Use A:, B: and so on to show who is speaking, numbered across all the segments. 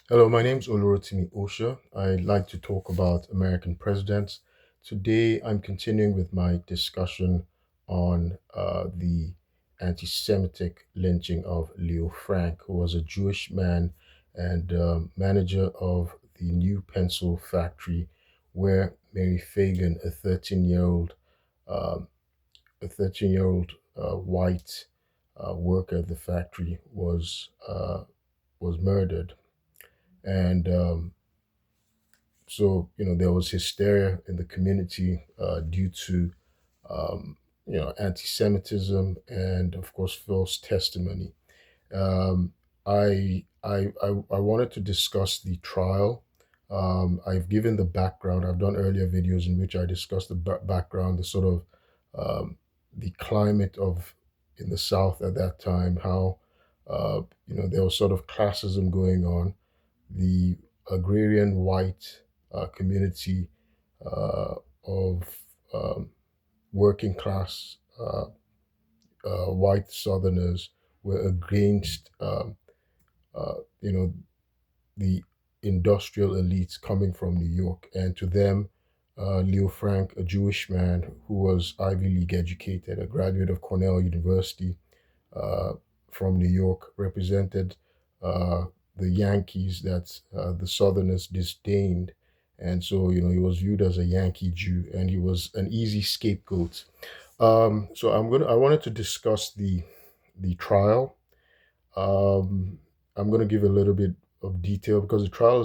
A: Hello, my name is Olorotimi Osha. I'd like to talk about American presidents. Today, I'm continuing with my discussion on the anti Semitic lynching of Leo Frank, who was a Jewish man and manager of the new pencil factory, where Mary Fagan, um, a 13-year-old white worker at the factory, was murdered. And So, there was hysteria in the community due to, anti-Semitism and, of course, false testimony. Um, I wanted to discuss the trial. I've given the background. I've done earlier videos in which I discussed the background, the sort of the climate of in the South at that time, how there was sort of classism going on, the agrarian white community of um, working class white Southerners were against, the industrial elites coming from New York. And to them, Leo Frank, a Jewish man who was Ivy League educated, a graduate of Cornell University, uh, from New York, represented uh, the Yankees that the Southerners disdained. And so, he was viewed as a Yankee Jew, and he was an easy scapegoat. I wanted to discuss the trial. Um, I'm going to give a little bit of detail because the trial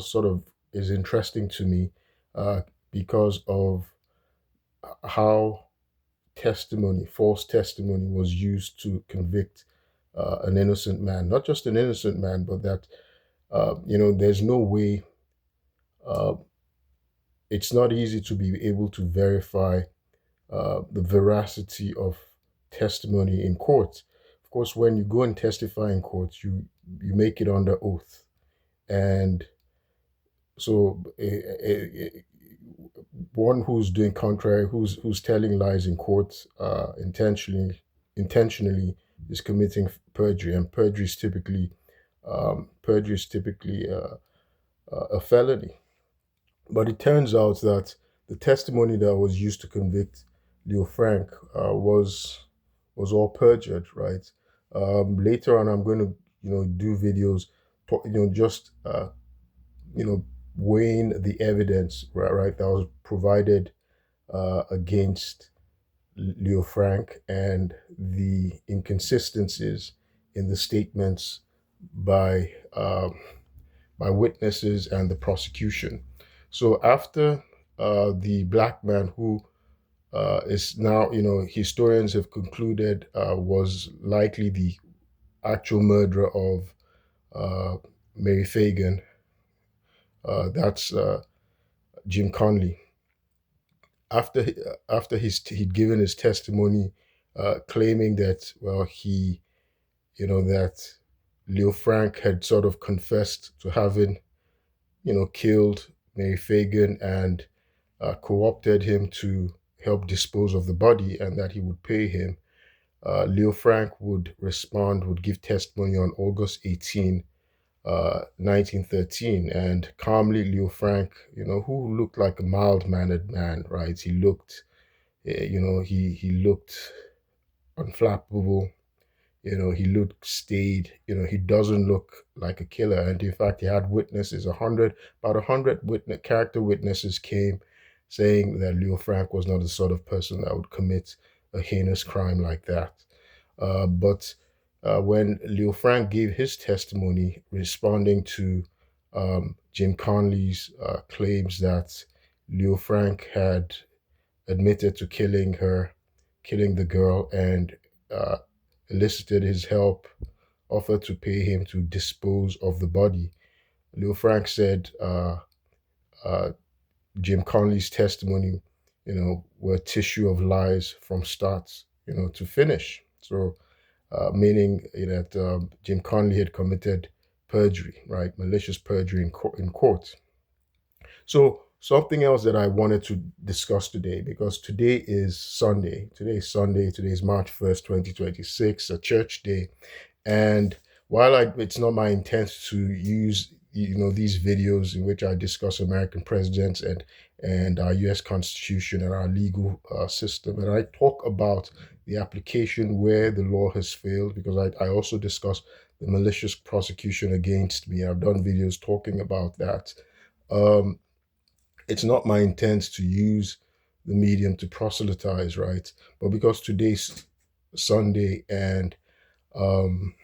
A: is interesting to me uh, because of how false testimony was used to convict an innocent man. Not just an innocent man, but that, there's no way, uh, it's not easy to be able to verify the veracity of testimony in court. Of course, when you go and testify in court, you make it under oath. And so, one who's doing contrary, who's telling lies in court intentionally is committing perjury, and perjury is typically a felony. But it turns out that the testimony that was used to convict Leo Frank was all perjured, right? Later on, I'm going to do videos, just you know weighing the evidence, right, that was provided against Leo Frank and the inconsistencies in the statements by by witnesses and the prosecution. So after the black man who is now, historians have concluded was likely the actual murderer of uh, Mary Fagan, that's Jim Conley. After he'd given his testimony, claiming that, well, that Leo Frank had sort of confessed to having, killed Mary Fagan and co-opted him to help dispose of the body, and that he would pay him. Leo Frank would give testimony on August 18, 1913, and calmly Leo Frank, who looked like a mild-mannered man, right? He looked, he looked unflappable. He looked staid. He doesn't look like a killer. And in fact, he had witnesses. About 100 character witnesses came saying that Leo Frank was not the sort of person that would commit a heinous crime like that. But when Leo Frank gave his testimony responding to Jim Conley's claims that Leo Frank had admitted to killing the girl, and uh, elicited his help, offered to pay him to dispose of the body, Leo Frank said uh, Jim Conley's testimony, were tissue of lies from start, to finish. So, meaning that Jim Conley had committed perjury, right? Malicious perjury in court. So, something else that I wanted to discuss today, because today is Sunday. Today is Sunday. Today is March 1st, 2026, a church day. And while it's not my intent to use these videos in which I discuss American presidents and our U.S. Constitution and our legal system, and I talk about the application where the law has failed, because I also discuss the malicious prosecution against me. I've done videos talking about that. Um, it's not my intent to use the medium to proselytize, right? But because today's Sunday, and um,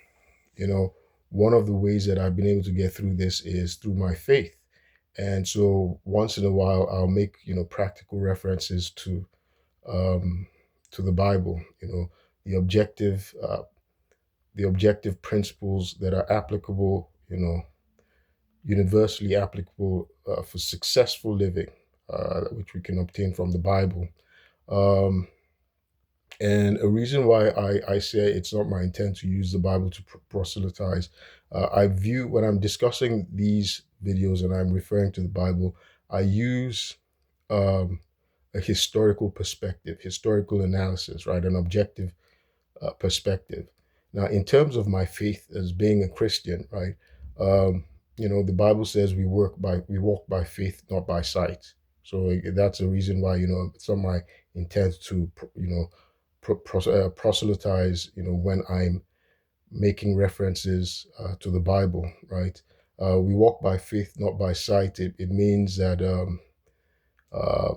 A: you know, one of the ways that I've been able to get through this is through my faith. And so once in a while, I'll make, practical references um, to the Bible, the objective, uh, the objective principles that are applicable, universally applicable for successful living, which we can obtain from the Bible. Um, And a reason why I say it's not my intent to use the Bible to proselytize, I view when I'm discussing these videos and I'm referring to the Bible, I use um, a historical perspective, historical analysis, right? An objective perspective. Now, in terms of my faith as being a Christian, right? Um, the Bible says we walk by faith, not by sight. So that's a reason why it's not my intent to proselytize. When I'm making references to the Bible, right? We walk by faith, not by sight. It means that uh,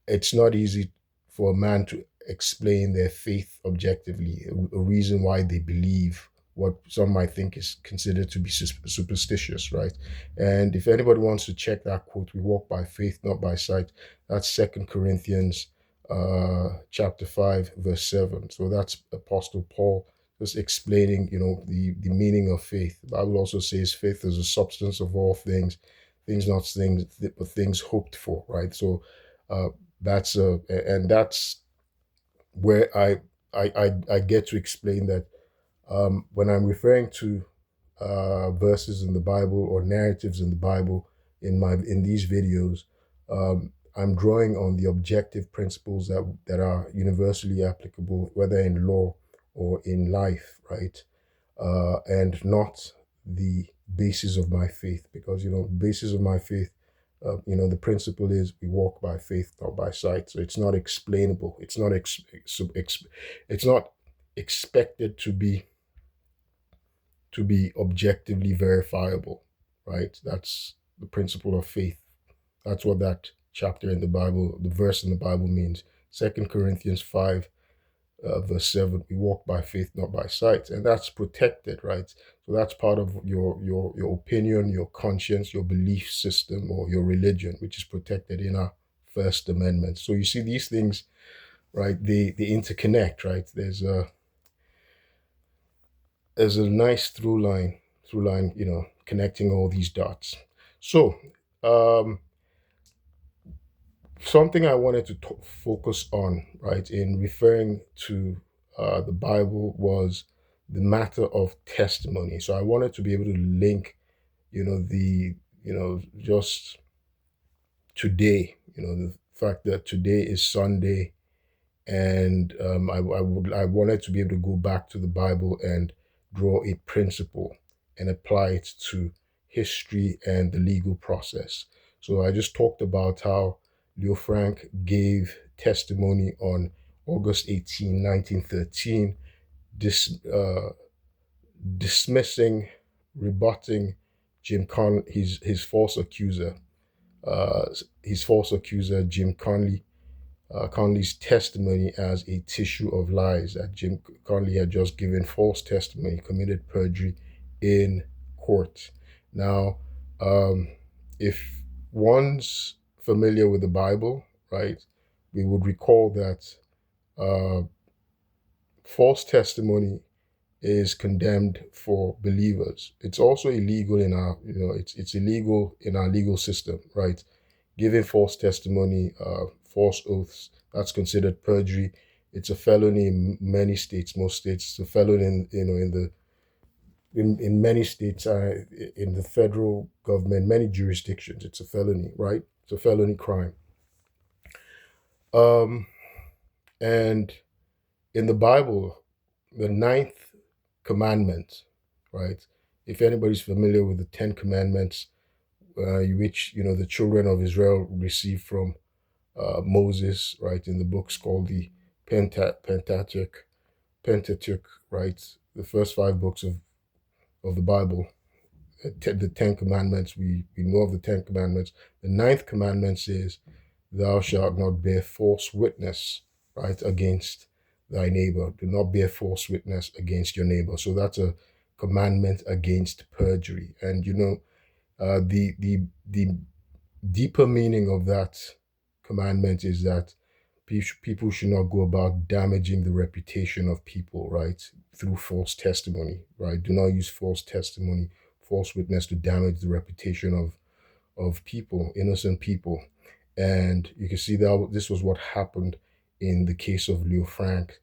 A: it's not easy for a man to explain their faith objectively, a reason why they believe what some might think is considered to be superstitious, right? And if anybody wants to check that quote, we walk by faith, not by sight, that's Second Corinthians chapter 5, verse 7. So that's Apostle Paul just explaining, the meaning of faith. The Bible also says faith is the substance of all things, things not things, but things hoped for, right? So uh, that's where I get to explain that when I'm referring to verses in the Bible or narratives in the Bible in these videos, I'm drawing on the objective principles that are universally applicable, whether in law or in life, right? And not the basis of my faith, because basis of my faith, the principle is we walk by faith, not by sight. So it's not explainable. It's not expected to be objectively verifiable, right? That's the principle of faith. That's what that chapter in the Bible, the verse in the Bible means. 2 Corinthians 5, verse 7, we walk by faith, not by sight. And that's protected, right? So that's part of your opinion, your conscience, your belief system, or your religion, which is protected in our First Amendment. So you see these things, right? They interconnect, right? There's a nice through line, connecting all these dots. So um, something I wanted to focus on, right, in referring to the Bible was the matter of testimony. So I wanted to be able to link, just today, the fact that today is Sunday, and I wanted to be able to go back to the Bible and draw a principle and apply it to history and the legal process. So I just talked about how Leo Frank gave testimony on August 18, 1913, dis, uh, dismissing, rebutting his false accuser, uh, Jim Conley's testimony as a tissue of lies, that Jim Conley had just given false testimony, committed perjury in court. Now, um, if one's familiar with the Bible, right, we would recall that uh, false testimony is condemned for believers. It's also illegal in our, it's illegal in our legal system, right? Giving false testimony, false oaths, that's considered perjury. It's a felony in many states. Most states, it's a felony in many states, in the federal government, many jurisdictions, it's a felony, right? It's a felony crime. Um, and in the Bible, the ninth commandment, right, if anybody's familiar with the Ten Commandments, which the children of Israel received from Moses, right, in the books called the Pentateuch, right, the first five books of the Bible, the Ten Commandments. We know of the Ten Commandments. The ninth commandment says, "Thou shalt not bear false witness," right, against thy neighbor. Do not bear false witness against your neighbor. So that's a commandment against perjury. And the deeper meaning of that commandment is that people should not go about damaging the reputation of people, right, through false testimony, right? Do not use false testimony, false witness to damage the reputation of people, innocent people. And you can see that this was what happened in the case of Leo Frank.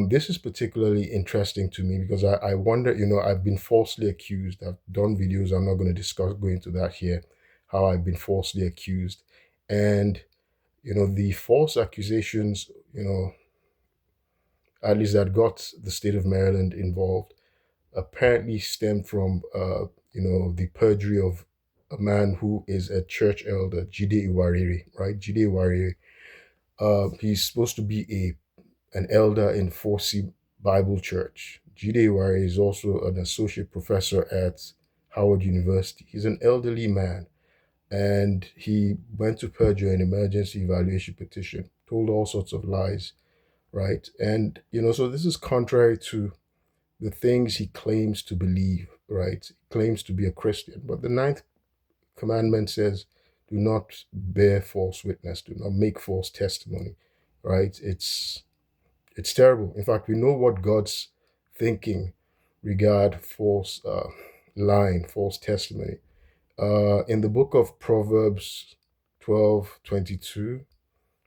A: This is particularly interesting to me because I wonder, I've been falsely accused. I've done videos. I'm not going to go into that here, how I've been falsely accused. And, the false accusations, at least that got the state of Maryland involved, apparently stemmed from, the perjury of a man who is a church elder, Jide Iwarere, right? Jide Iwarere. He's supposed to be an elder in Forcey Bible Church. Jide Iwarere is also an associate professor at Howard University. He's an elderly man, and he went to perjure an emergency evaluation petition, told all sorts of lies, right? And, so this is contrary to the things he claims to believe, right? He claims to be a Christian. But the ninth commandment says, do not bear false witness, do not make false testimony, right? It's terrible. In fact, we know what God's thinking regard false lying, false testimony. In the book of Proverbs 12:22,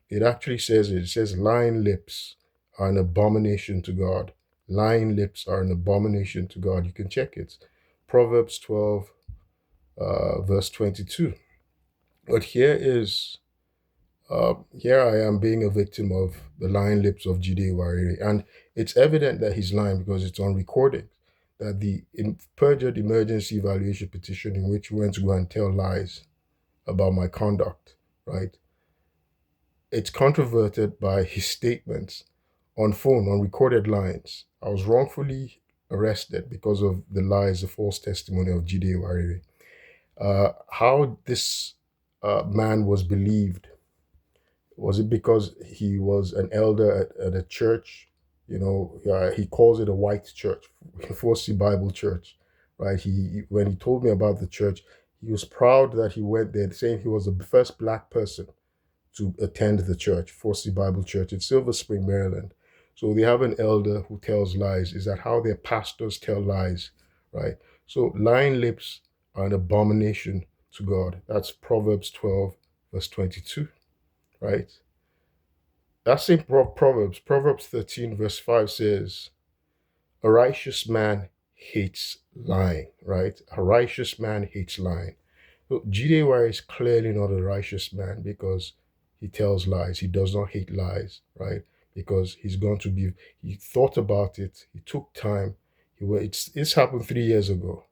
A: it actually says it. It says, lying lips are an abomination to God. Lying lips are an abomination to God. You can check it. Proverbs 12, verse 22. But here I am being a victim of the lying lips of Jide Iwarere. And it's evident that he's lying because it's on recording that the perjured emergency evaluation petition in which we went to go and tell lies about my conduct, right? It's controverted by his statements on phone, on recorded lines. I was wrongfully arrested because of the lies, the false testimony of Jide Iwarere. How this man was believed, was it because he was an elder at a church? He calls it a white church, Forcey Bible Church, right? When he told me about the church, he was proud that he went there, saying he was the first Black person to attend the church, Forcey Bible Church in Silver Spring, Maryland. So they have an elder who tells lies. Is that how their pastors tell lies, right? So lying lips are an abomination to God. That's Proverbs 12, verse 22, right? That same Proverbs 13, verse 5 says, a righteous man hates lying, right? A righteous man hates lying. So Jide Iwarere is clearly not a righteous man because he tells lies. He does not hate lies, right? Because he thought about it. He took time. This happened 3 years ago,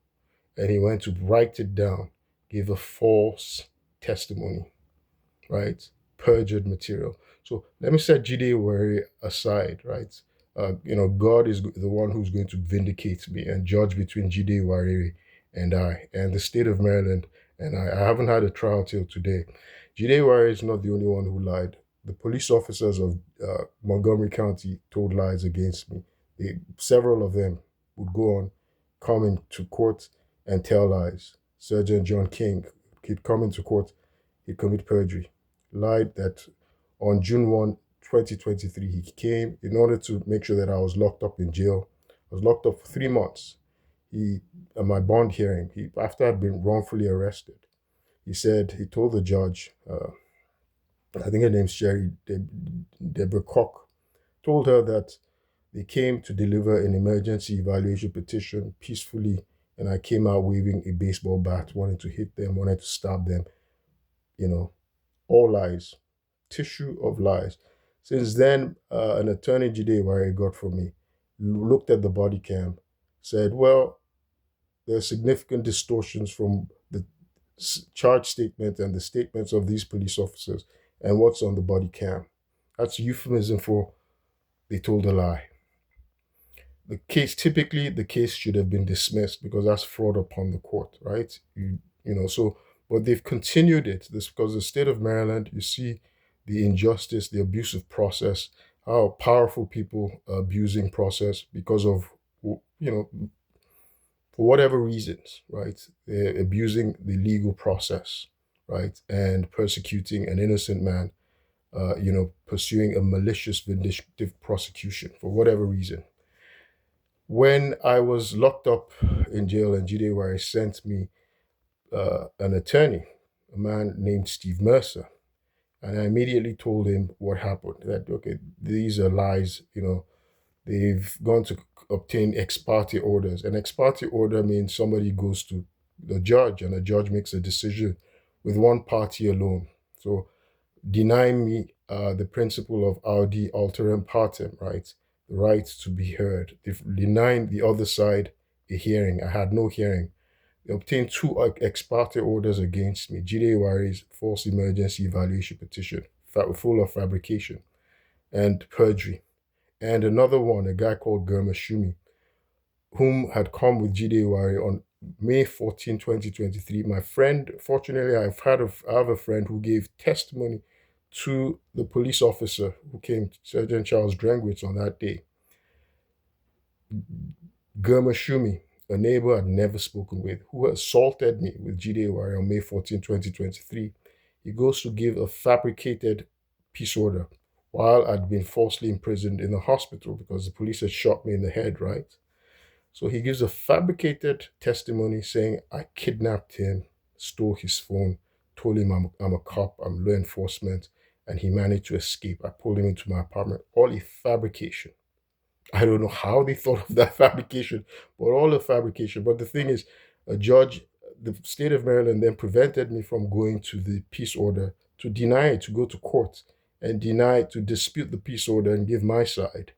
A: and he went to write it down, give a false testimony, right? Perjured material. So let me set Jide Iwarere aside, right? God is the one who's going to vindicate me and judge between Jide Iwarere and I, and the state of Maryland. And I haven't had a trial till today. Jide Iwarere is not the only one who lied. The police officers of Montgomery County told lies against me. Several of them would go on, come into court and tell lies. Sergeant John King, he'd come into court, he'd commit perjury, lied that on June 1, 2023, he came in order to make sure that I was locked up in jail. I was locked up for 3 months. At my bond hearing, after I'd been wrongfully arrested, he told the judge, I think her name's Sherry Deborah Koch, told her that they came to deliver an emergency evaluation petition peacefully, and I came out waving a baseball bat, wanting to hit them, wanted to stab them, all lies, tissue of lies. Since then, an attorney, Jide Iwarere, got for me, looked at the body cam, said, well, there are significant distortions from the charge statement and the statements of these police officers and what's on the body cam. That's euphemism for they told a lie. Typically the case should have been dismissed because that's fraud upon the court, right? So but they've continued it. This because the state of Maryland, you see the injustice, the abusive process, how powerful people are abusing process because of for whatever reasons, right? They're abusing the legal process, right? And persecuting an innocent man, pursuing a malicious vindictive prosecution for whatever reason. When I was locked up in jail in Jide Iwarere sent me an attorney, a man named Steve Mercer. And I immediately told him what happened. That, okay, these are lies. They've gone to obtain ex parte orders. An ex parte order means somebody goes to the judge and the judge makes a decision with one party alone. So denying me the principle of audi alteram partem, right? The right to be heard. They've denying the other side a hearing. I had no hearing. They obtained two ex parte orders against me. Jide Iwarere's false emergency evaluation petition, full of fabrication and perjury. And another one, a guy called Germa Shumi, whom had come with Jide Iwarere on May 14, 2023. My friend, fortunately, I have a friend who gave testimony to the police officer who came, Sergeant Charles Drengwitz, on that day. Germa Shumi, a neighbor I'd never spoken with, who assaulted me with Jide Iwarere on May 14, 2023. He goes to give a fabricated peace order while I'd been falsely imprisoned in a hospital because the police had shot me in the head, right? So he gives a fabricated testimony saying I kidnapped him, stole his phone, told him I'm a cop, I'm law enforcement, and he managed to escape. I pulled him into my apartment. All a fabrication. I don't know how they thought of that fabrication, but all a fabrication. But the thing is, a judge, the state of Maryland then prevented me from going to the peace order to deny it, to go to court and deny, to dispute the peace order and give my side.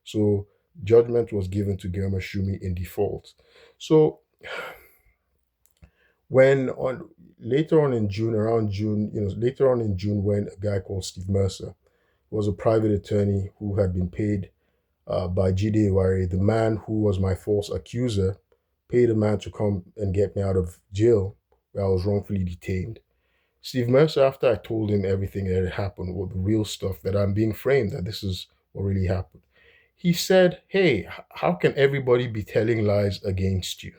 A: So judgment was given to Germa Shumi in default. So when on later on in June, around June, later on in June, when a guy called Steve Mercer was a private attorney who had been paid by Jide Iwarere, the man who was my false accuser, paid a man to come and get me out of jail where I was wrongfully detained. Steve Mercer, after I told him everything that had happened, or the real stuff, that I'm being framed, that this is what really happened, he said, hey, how can everybody be telling lies against you?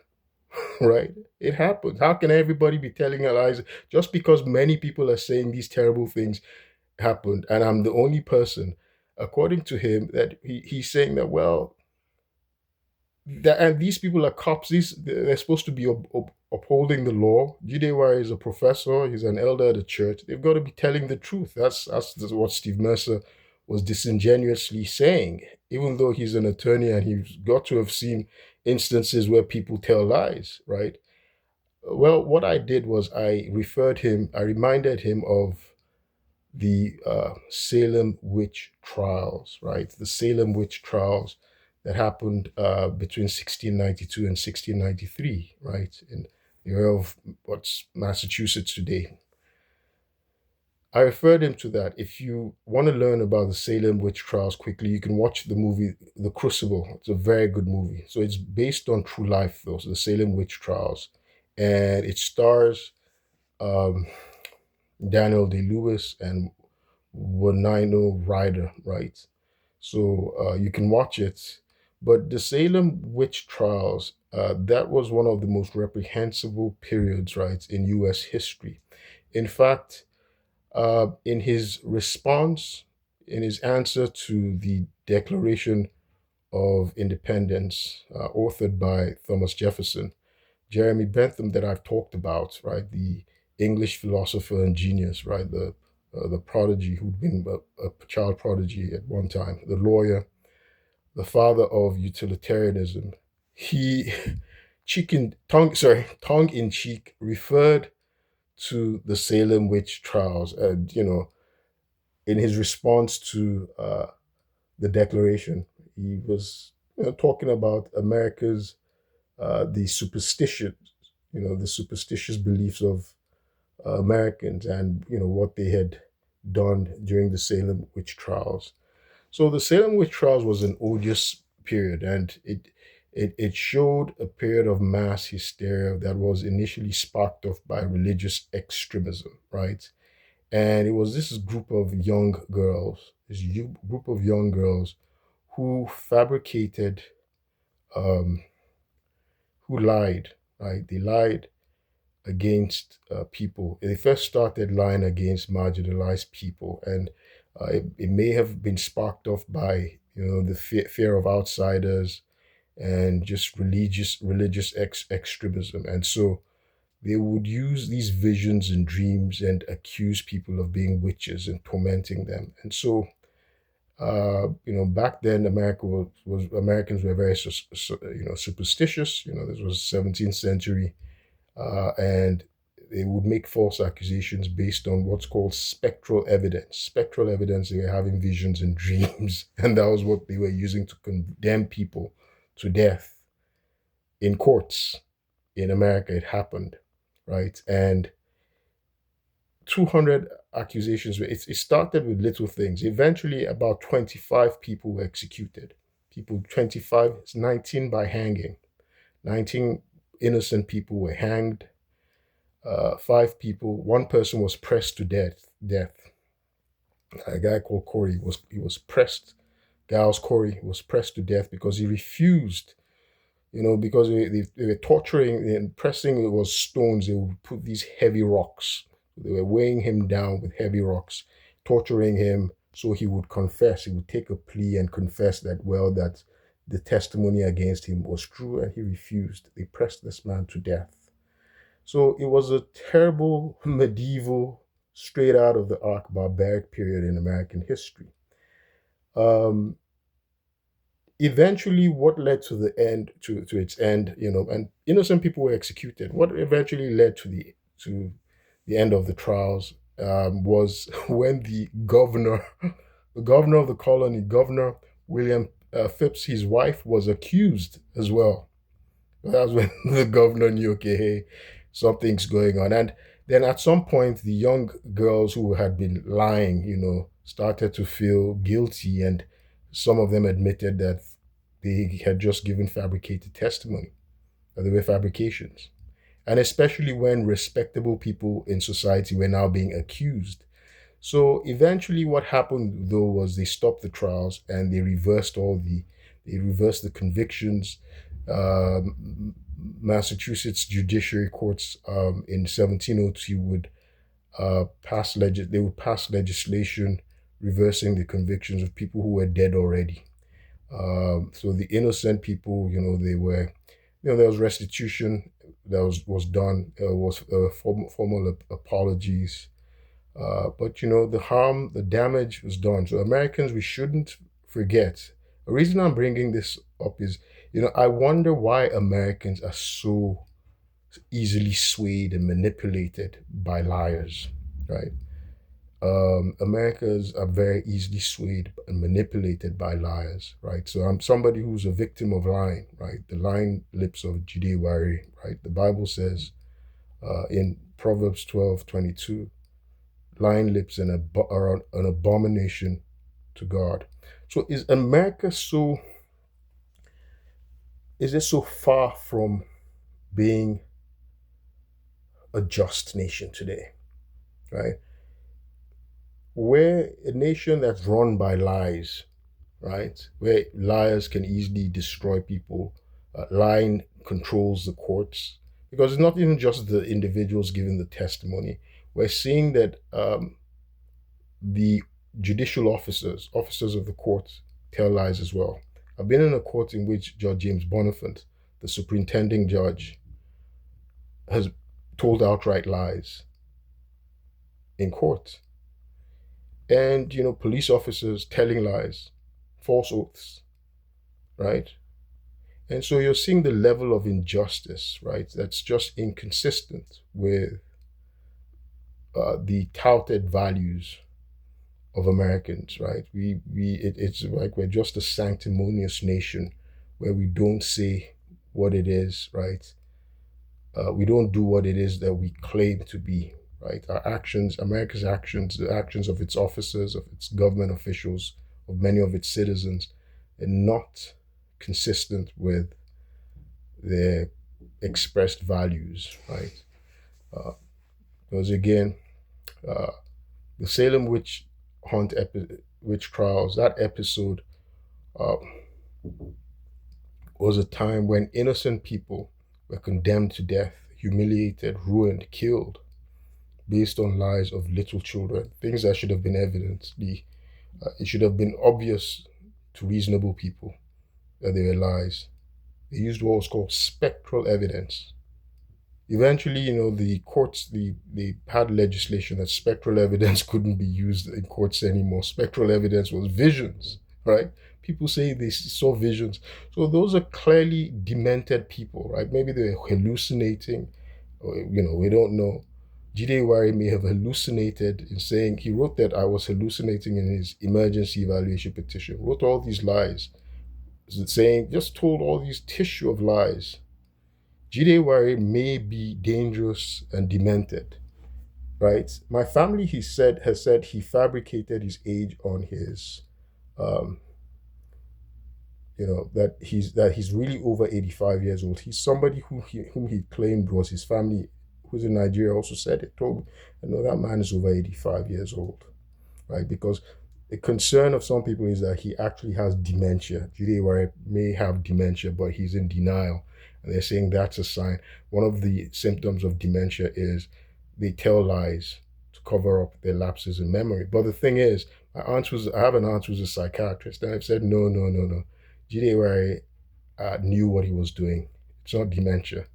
A: Right? It happens. How can everybody be telling lies just because many people are saying these terrible things happened and I'm the only person, according to him, that he's saying that, well, and these people are cops. They're supposed to be upholding the law. Jide Iwarere is a professor. He's an elder at the church. They've got to be telling the truth. That's what Steve Mercer was disingenuously saying, even though he's an attorney and he's got to have seen instances where people tell lies, right? Well, what I did was I reminded him of the Salem Witch Trials, right? The Salem Witch Trials that happened between 1692 and 1693, right? In the area of what's Massachusetts today. I referred him to that. If you want to learn about the Salem Witch Trials quickly, you can watch the movie The Crucible. It's a very good movie. So it's based on true life, though, so the Salem Witch Trials. And it stars um, Daniel Day-Lewis and Winona Ryder, right? So you can watch it. But the Salem Witch Trials, that was one of the most reprehensible periods, right, in U.S. history. In fact, in his response, in his answer to the Declaration of Independence, authored by Thomas Jefferson, Jeremy Bentham, that I've talked about, right, the English philosopher and genius, right, the prodigy who'd been a child prodigy at one time, the lawyer, the father of utilitarianism. He, tongue in cheek, referred to the Salem witch trials, and in his response to the Declaration, he was talking about America's the superstition, the superstitious beliefs of Americans, and what they had done during the Salem Witch Trials. So the Salem Witch Trials was an odious period, and it showed a period of mass hysteria that was initially sparked off by religious extremism, right? And it was this group of young girls, group of young girls who fabricated, um, who lied, right? They lied against people. They first started lying against marginalized people, and it may have been sparked off by the fear of outsiders and just religious extremism. And so they would use these visions and dreams and accuse people of being witches and tormenting them. And so back then Americans were very superstitious. This was 17th century, and they would make false accusations based on what's called spectral evidence. Spectral evidence, they were having visions and dreams, and that was what they were using to condemn people to death in courts in America. It happened, right? And 200 accusations. It started with little things. Eventually, about 25 people were executed. 25, 19 by hanging. 19 innocent people were hanged. 5 people, one person was pressed to death. A guy called Corey was pressed. Giles Corey was pressed to death because he refused. Because they were torturing and pressing. It was stones. They would put these heavy rocks. They were weighing him down with heavy rocks, torturing him so he would confess. He would take a plea and confess that the testimony against him was true, and he refused. They pressed this man to death. So it was a terrible, medieval, straight out of the arc, barbaric period in American history. Eventually, what led to the end, to its end, and innocent people were executed. What eventually led to the end of the trials was when the governor of the colony, Governor William Phipps, his wife, was accused as well. That's when the governor knew, okay, hey, something's going on. And then at some point, the young girls who had been lying, started to feel guilty, and some of them admitted that they had just given fabricated testimony, that they were fabrications. And especially when respectable people in society were now being accused. So eventually what happened though was they stopped the trials and they reversed the convictions. Massachusetts judiciary courts in 1702 would pass legislation reversing the convictions of people who were dead already. So the innocent people, there was restitution that was done, was formal apologies, but the damage was done. So Americans, we shouldn't forget. The reason I'm bringing this up is, I wonder why Americans are so easily swayed and manipulated by liars, right? Americans are very easily swayed and manipulated by liars, right? So I'm somebody who's a victim of lying, right? The lying lips of Jide Iwarere, right? The Bible says in Proverbs 12:22, lying lips are an abomination to God. So is it so far from being a just nation today, right? We're a nation that's run by lies, right? Where liars can easily destroy people. Lying controls the courts because it's not even just the individuals giving the testimony. We're seeing that the judicial officers of the court, tell lies as well. I've been in a court in which Judge James Bonifant, the superintending judge, has told outright lies in court. And, police officers telling lies, false oaths, right? And so you're seeing the level of injustice, right? That's just inconsistent with the touted values of Americans, right? It's like we're just a sanctimonious nation where we don't say what it is, right? We don't do what it is that we claim to be, right? Our actions, America's actions, the actions of its officers, of its government officials, of many of its citizens, are not consistent with their expressed values, right? Because again, uh, the Salem Witch Trials, that episode uh, was a time when innocent people were condemned to death, humiliated, ruined, killed, based on lies of little children, things that should have been evident. It should have been obvious to reasonable people that they were lies. They used what was called spectral evidence. Eventually, the courts, they had legislation that spectral evidence couldn't be used in courts anymore. Spectral evidence was visions, right? People say they saw visions. So those are clearly demented people, right? Maybe they were hallucinating, or, we don't know. Jide Iwarere may have hallucinated in saying, he wrote that I was hallucinating in his emergency evaluation petition, wrote all these lies, saying, just told all these tissue of lies. Jide Iwarere may be dangerous and demented, right? My family, has said he fabricated his age on his, um, that he's really over 85 years old. He's somebody whom he claimed was his family, who's in Nigeria, also said it. Told me, I know that man is over 85 years old, right? Because the concern of some people is that he actually has dementia. Jide Iwarere may have dementia, but he's in denial. And they're saying that's a sign. One of the symptoms of dementia is they tell lies to cover up their lapses in memory. But the thing is, I have an aunt who's a psychiatrist, and I've said, no, no, no, no. Jide Iwarere knew what he was doing. It's not dementia.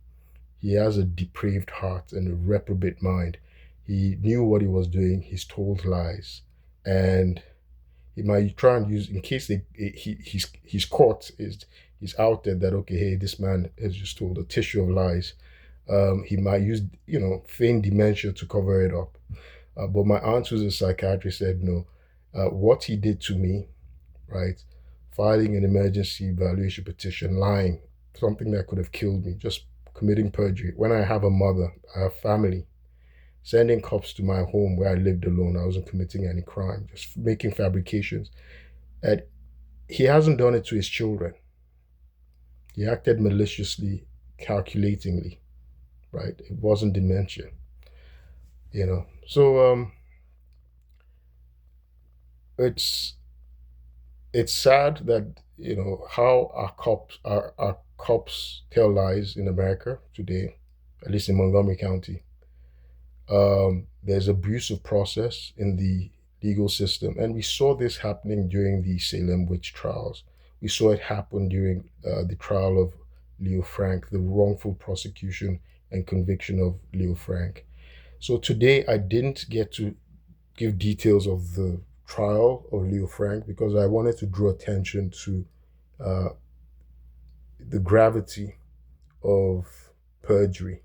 A: He has a depraved heart and a reprobate mind. He knew what he was doing. He's told lies. And he might try and use, in case he's caught, he's outed that, okay, hey, this man has just told a tissue of lies. He might use, feigned dementia to cover it up. But my aunt, who's a psychiatrist, said, no, what he did to me, right, filing an emergency evaluation petition, lying, something that could have killed me, just committing perjury. When I have a mother, I have family, sending cops to my home where I lived alone. I wasn't committing any crime, just making fabrications. And he hasn't done it to his children. He acted maliciously, calculatingly, right? It wasn't dementia, So it's sad that how our cops tell lies in America today, at least in Montgomery County. There's abuse of process in the legal system, and we saw this happening during the Salem Witch Trials. We saw it happen during the trial of Leo Frank, the wrongful prosecution and conviction of Leo Frank. So today I didn't get to give details of the trial of Leo Frank because I wanted to draw attention to the gravity of perjury,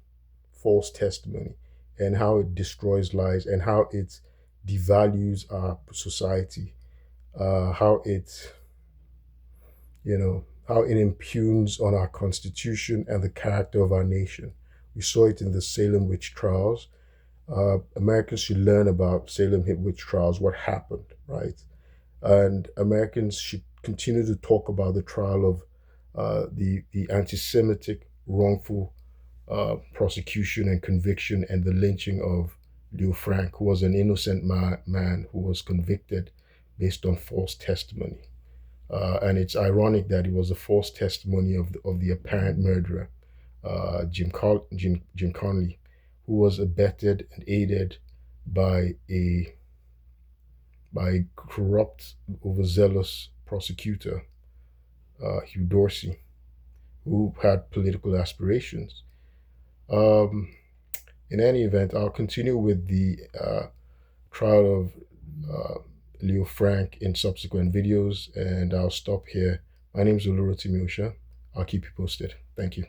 A: false testimony, and how it destroys lives and how it devalues our society, how it impugns on our constitution and the character of our nation. We saw it in the Salem Witch Trials. Americans should learn about Salem Witch Trials, what happened, right? And Americans should continue to talk about the trial of the anti-Semitic wrongful prosecution and conviction and the lynching of Leo Frank, who was an innocent man who was convicted based on false testimony. And it's ironic that it was a false testimony of the apparent murderer, Jim Conley, who was abetted and aided by a corrupt, overzealous prosecutor, Hugh Dorsey, who had political aspirations. In any event, I'll continue with the trial of Leo Frank in subsequent videos, and I'll stop here. My name is Olurotimi Osha. I'll keep you posted. Thank you.